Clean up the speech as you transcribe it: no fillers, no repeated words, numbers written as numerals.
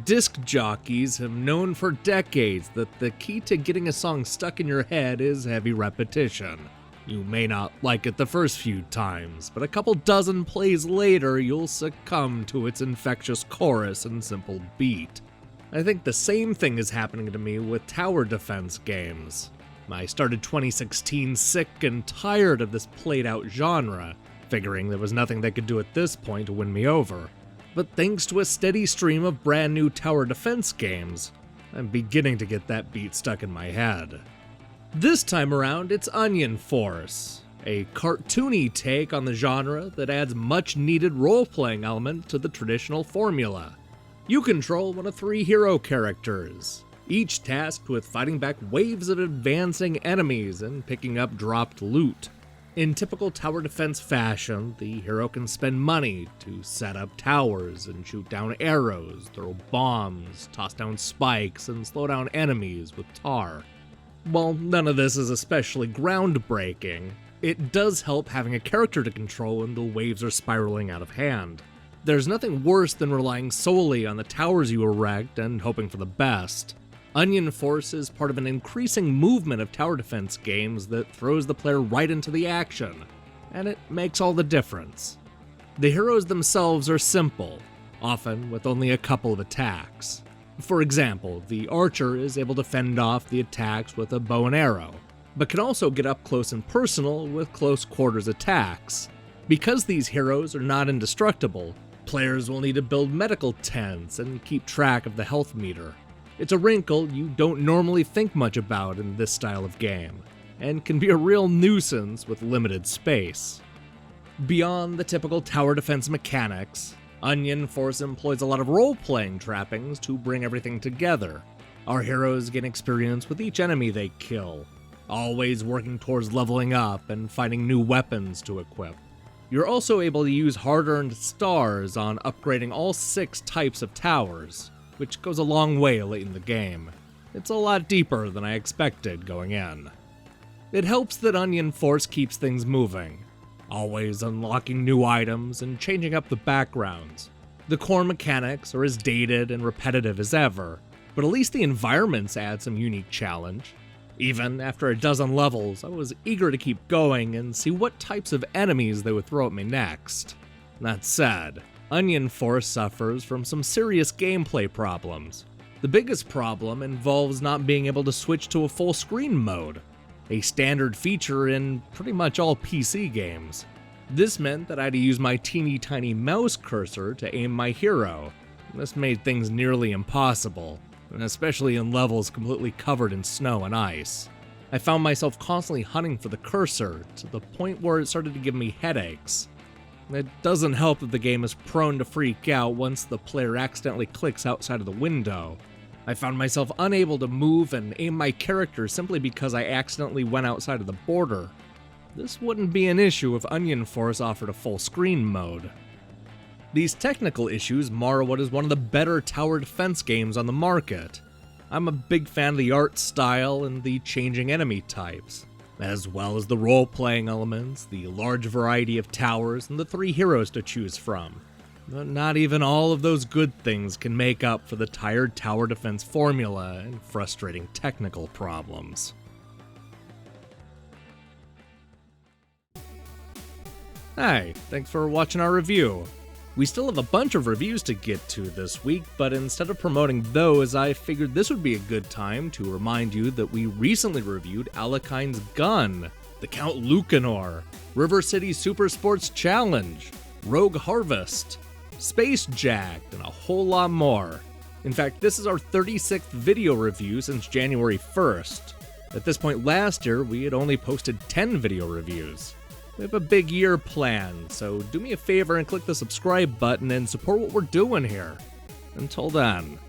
Disc jockeys have known for decades that the key to getting a song stuck in your head is heavy repetition. You may not like it the first few times, but a couple dozen plays later you'll succumb to its infectious chorus and simple beat. I think the same thing is happening to me with tower defense games. I started 2016 sick and tired of this played-out genre, figuring there was nothing they could do at this point to win me over. But thanks to a steady stream of brand new tower defense games, I'm beginning to get that beat stuck in my head. This time around, it's Onion Force, a cartoony take on the genre that adds much-needed role-playing element to the traditional formula. You control one of 3 hero characters, each tasked with fighting back waves of advancing enemies and picking up dropped loot. In typical tower defense fashion, the hero can spend money to set up towers and shoot down arrows, throw bombs, toss down spikes, and slow down enemies with tar. While none of this is especially groundbreaking, it does help having a character to control when the waves are spiraling out of hand. There's nothing worse than relying solely on the towers you erect and hoping for the best. Onion Force is part of an increasing movement of tower defense games that throws the player right into the action, and it makes all the difference. The heroes themselves are simple, often with only a couple of attacks. For example, the archer is able to fend off the attacks with a bow and arrow, but can also get up close and personal with close quarters attacks. Because these heroes are not indestructible, players will need to build medical tents and keep track of the health meter. It's a wrinkle you don't normally think much about in this style of game, and can be a real nuisance with limited space. Beyond the typical tower defense mechanics, Onion Force employs a lot of role-playing trappings to bring everything together. Our heroes gain experience with each enemy they kill, always working towards leveling up and finding new weapons to equip. You're also able to use hard-earned stars on upgrading all 6 types of towers, which goes a long way late in the game. It's a lot deeper than I expected going in. It helps that Onion Force keeps things moving, always unlocking new items and changing up the backgrounds. The core mechanics are as dated and repetitive as ever, but at least the environments add some unique challenge. Even after a dozen levels, I was eager to keep going and see what types of enemies they would throw at me next. That said, Onion Force suffers from some serious gameplay problems. The biggest problem involves not being able to switch to a full screen mode, a standard feature in pretty much all PC games. This meant that I had to use my teeny tiny mouse cursor to aim my hero. This made things nearly impossible, especially in levels completely covered in snow and ice. I found myself constantly hunting for the cursor, to the point where it started to give me headaches. It doesn't help that the game is prone to freak out once the player accidentally clicks outside of the window. I found myself unable to move and aim my character simply because I accidentally went outside of the border. This wouldn't be an issue if Onion Force offered a full screen mode. These technical issues mar what is one of the better tower defense games on the market. I'm a big fan of the art style and the changing enemy types, as well as the role-playing elements, the large variety of towers, and the 3 heroes to choose from. But not even all of those good things can make up for the tired tower defense formula and frustrating technical problems. Hi, thanks for watching our review. We still have a bunch of reviews to get to this week, but instead of promoting those, I figured this would be a good time to remind you that we recently reviewed Alekine's Gun, the Count Lucanor, River City Super Sports Challenge, Rogue Harvest, Space Jacked, and a whole lot more. In fact, this is our 36th video review since January 1st. At this point last year, we had only posted 10 video reviews. We have a big year planned, so do me a favor and click the subscribe button and support what we're doing here. Until then.